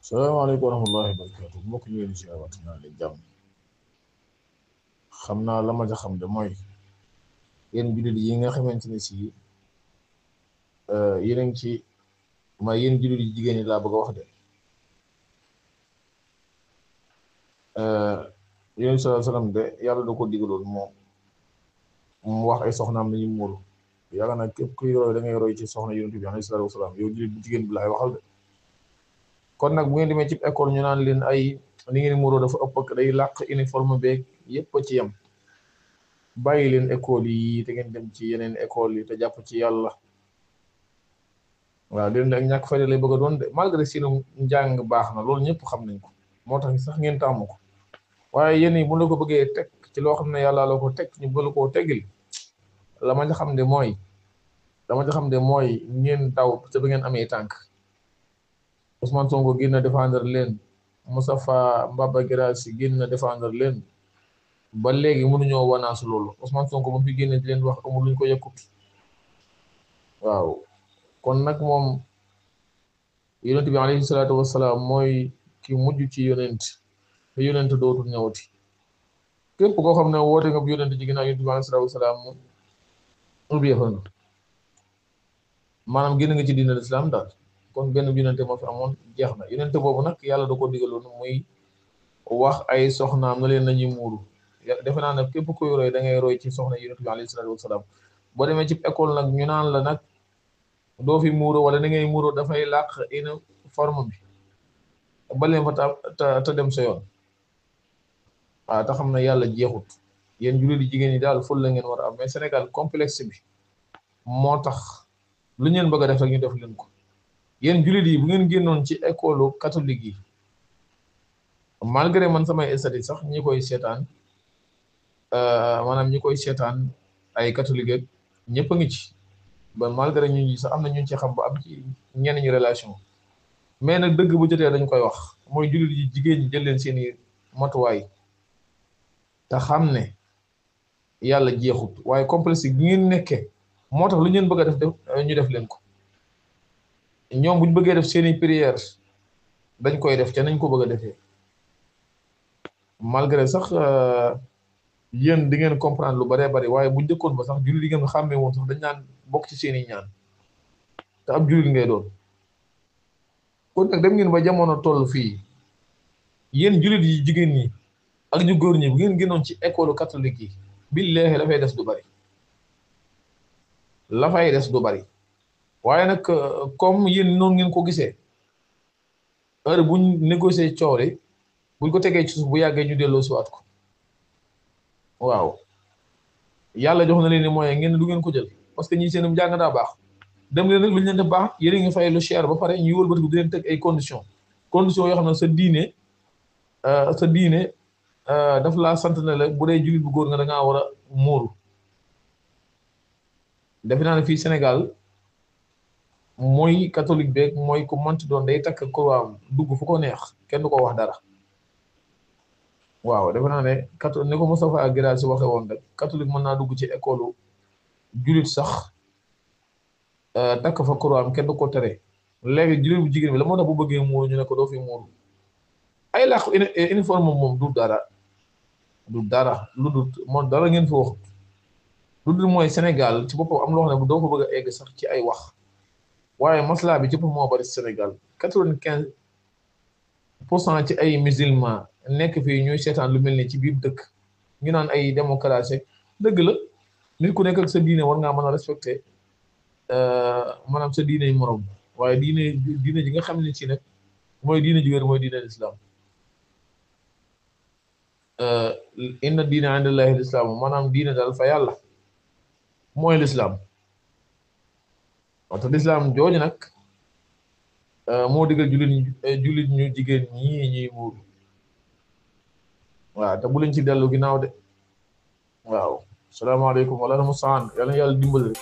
salaamaaleykum wa rahmatullahi wa barakaatu mbokk ñu leen si waat naa leen jàmm xam naa la ma ca xam de mooy yéen jullit yi nga xamante ne si yéen a ngi ci yéen jullit yi jigéen ñi laa bëgg a wax de yéen sallallahu alayhi wa sallam de yàlla da ko digaloon mu wax ay soxnaam nañu muuru yaakaar naa képp kuy roy da ngay roy ci soxna yonent bi alayhi salaatu wa salaam yow jullit bu jigéen bi laay waxal de. kon nag bu ngeen demee ci école ñu naan leen ay ni ngeen muuroo dafa ëpp ak day làq uniforme beeg yépp a ci yem bàyyi leen école yi te ngeen dem ci yeneen école yi te jàpp ci yàlla waaw leen ak ñàkk fayda lay bëgg a doon de malgré seen njàng baax na loolu ñëpp xam nañ ko moo tax sax ngeen tàmm ko waaye yéen yi bu la ko bëggee teg ci loo xam ne yàlla la ko teg ñu bëgg koo teggil la ma xam de mooy ngeen daw te ba ngeen amee tànk. Ousmane Sonko génn na défendre leen Moustapha Mbaba Guirassy génn na défendre leen ba léegi mënuñoo wanaasu loolu Ousmane Sonko moom fi génne di leen wax amul luñ ko yëkkut waaw kon nag moom yonent bi alayhi salaatu wassalaam mooy ki mujj ci yonent te yonent dootul ñëwati képp koo xam ne woote nga bu yonent ci ginnaaw yonent bi alayhi salaatu wassalaam moom ubbeeku na maanaam génn nga ci diinal islam daal. kon benn yonente moo fi amoon jeex na yonente boobu nag yàlla da ko digaloon muy wax ay soxnaam na leen nañuy muuru defe naa ne képp kuy roy da ngay roy ci soxna yonente bi alayhi salaatu wasalaam boo demee ci école nag ñu naan la nag doo fi muuro wala da ngay muuro dafay làq uniforme bi ba leen fa ta dem sa yoon waaw te xam na yàlla jeexut yéen jullit yi jigéen ñi daal ful la ngeen war a am mais Sénégal complexe bi moo tax lu ngeen bëgg a def rek ñu def leen ko. yéen jullit yi bu ngeen génnoon ci école catholique yi malgré man samay estati sax ñi koy seetaan maanaam ñi koy seetaan ay catholique ak ñëpp a ngi ci ba malgré ñu ñi sax am na ñu ci xam ba am ci ñenn ñu relation mais nag dëgg bu jotee dañ koy wax mooy jullit yi jigéen ñi jël leen seeni matuwaay te xam ne yàlla jeexut waaye complexe bi ngeen nekkee moo tax lu ngeen bëgg a def ñu def leen ko. ñoom buñ bëggee def seeni prière dañ koy def ca nañ ko bëgg a defee malgré sax yéen di ngeen comprendre lu baree bari waaye buñ dëkkoon ba sax jullit yi ngeen xàmmee woon sax dañ naan bokk ci seeni ñaan te ab jullit ngay doon kon nag dem ngeen ba jamono toll fii yéen jullit yi jigéen ñi ak ñu góor ñi bu ngeen génnoon ci école catholique yi billaahi la fay des du bari la fay des du bari waaye nag comme yéen noonu ngeen ko gisee heure buñ négocier coow li buñ ko tegee ci suuf bu yàggee ñu delloo si waat ko waaw yàlla jox na leen ni moyen ngeen du ngeen ko jël parce que ñi seenum njàng daa baax dem leen nag lu ñu leen def baax yéen a ngi fay lu cher ba pare ñuy wëlbatiku di leen teg ay conditions yoo xam ne sa diine daf laa sant ne la bu dee jullit bu góor nga da ngaa war a muuru defe naa ne fii Sénégal. mooy catholique beeg mooy ku mënti doon day takk croix dugg fu ko neex kenn du ko wax dara waaw defe naa ne ni ko Moustapha Guirassy waxe woon rek catholique mën naa dugg ci école jullit sax takk fa croix kenn du ko tere léegi jullit bu jigéen bi la moo tax bu bëggee muuru ñu ne ko doo fi muuru ay làqu uniforme moom du dara lu dul moom dara ngeen fi wax lu dul mooy Sénégal ci boppam am loo xam ne doo ko bëgg a egg sax ci ay wax waaye maslaa bi jëpp moo bari Sénégal 95% ci ay musulman nekk fii ñuy seetaan lu mel ni ci biir dëkk ñu naan ay démocratie dëgg la nit ku nekk ak sa diine war ngaa mën a respecté maanaam sa diine morom waaye diine ji nga xam ne ci nag mooy diine ji wér mooy diine l'islam inna diine indallahi l'islam maanaam diine daal fa yàlla mooy l'islam wante lislaam jooju nag moo digal jullit ñu jigéen ñii ñuy muuru waaw te bu leen ci dellu ginnaaw de waaw salaamaaleykum wala na mu saan yàlla dimbali rek